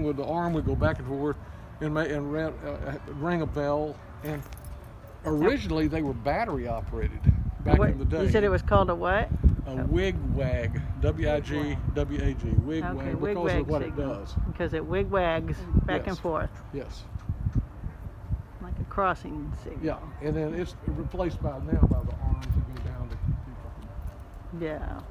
With the arm would go back and forth and ring a bell. And originally they were battery operated back in the day. You said it was called a what? A wig-wag, W-I-G-W-A-G, wig-wag, Okay, because wig-wag of what signal. it does. Because it wig-wags back and Yes. forth, Yes. like a crossing signal. Yeah, and then it's replaced by the arms that go down to people. Yeah.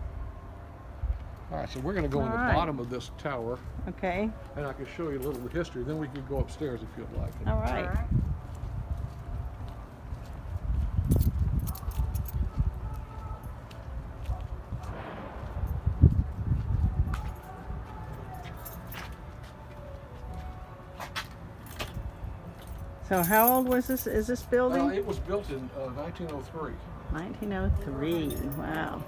All right, so we're going to go in the All right. bottom of this tower, Okay. and I can show you a little history. Then we could go upstairs if you'd like. All right. So how old was this? Is this building? It was built in 1903. 1903. Wow.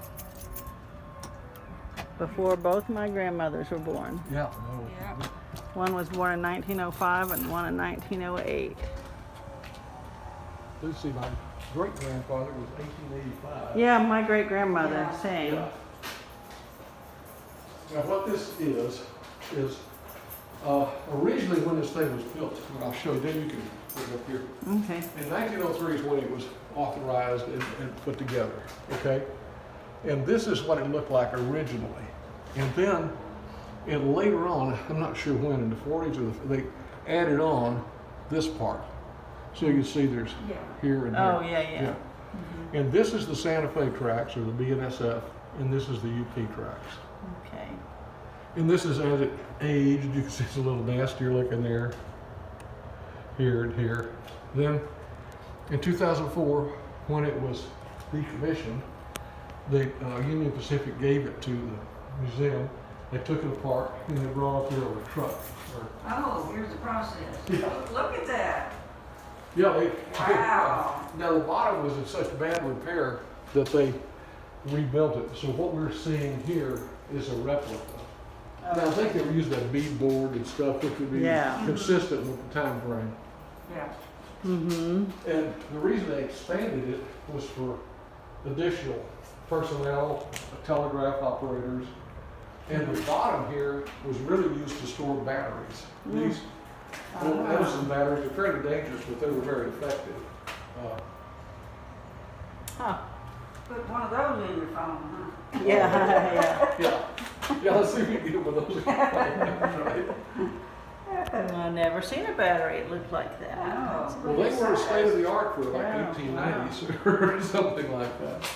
Before both my grandmothers were born. Yeah. No. Yeah. One was born in 1905 and one in 1908. Let's see, my great-grandfather was 1885. Yeah, my great grandmother, Yeah. same. Yeah. Now what this is originally when this thing was built, and I'll show you, then you can put it up here. Okay. In 1903 is when it was authorized and put together, okay? And this is what it looked like originally. And then, and later on, I'm not sure when, in the 40s, they added on this part. So you can see there's Yeah. here and here. Oh, yeah. And this is the Santa Fe tracks, or the BNSF, and this is the UP tracks. Okay. And this is as it aged. You can see it's a little nastier looking there, here and here. Then in 2004, when it was decommissioned, the Union Pacific gave it to the museum. They took it apart and they brought it here on a truck. Oh, here's the process. Yeah. Look at that. Yeah, Wow. now the bottom was in such bad repair that they rebuilt it. So what we're seeing here is a replica. Now I think they were using that beadboard and stuff, which would be Yeah. consistent with the time frame. Yeah. Mm-hmm. And the reason they expanded it was for additional personnel, telegraph operators, and the bottom here was really used to store batteries. These little Edison batteries are fairly dangerous, but they were very effective. Huh. Put one of those in your phone, huh? Yeah, Yeah, let's see if we can get one of those. Right. yeah. I've never seen a battery. It looked like that. Wow. That's Well, they were state of the art for like Yeah. 1890s or something like that.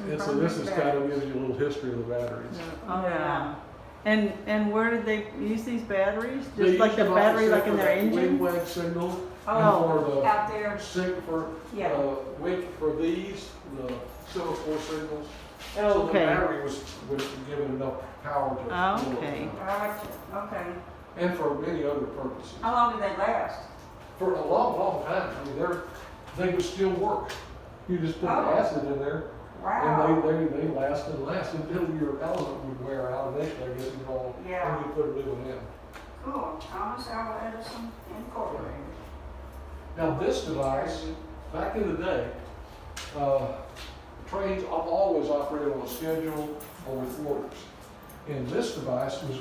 And so this is kind of gives you a little history of the batteries. Oh, yeah. And where did they use these batteries? They Just like use the them battery, obviously like in for their that engine? Wig-wag signal. Oh, And for out there. the for Yeah. wig for these, the semaphore signals. Oh, So okay. the battery was given enough power to. Oh, pull it okay. down. Gotcha. Okay. And for many other purposes. How long did they last? For a long, long time. I mean, they would still work. You just put the Oh. acid in there. Wow. And they last and last until your element would wear out. Eventually, I guess you know, Yeah. when you put a new one in. Cool. Thomas Alva Edison Incorporated. Now this device, back in the day, trains always operated on a schedule or with orders. And this device was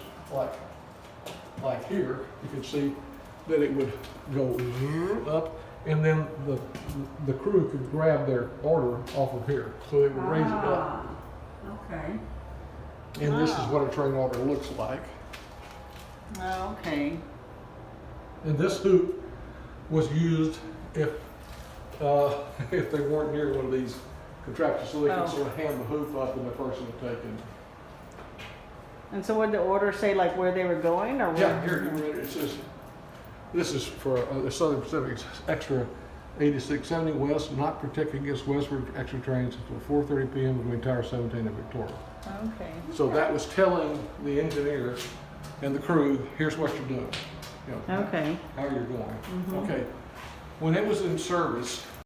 like here. You can see that it would go up, and then the crew could grab their order off of here, so they would raise it up. Ah, okay. And this is what a train order looks like. Oh, okay. And this hoop was used if if they weren't near one of these contraptions, so they Oh. could sort of hand the hoop up and the person would take it. And so would the order say like where they were going or Yeah, where? here, you read it. It says, this is for the Southern Pacific, it's extra 8670 west, not protected against westward extra trains until 4:30 p.m. between Tower 17 and Victoria. Okay. So that was telling the engineer and the crew, here's what you're doing. You know, Okay. how you're going. Okay. When it was in service,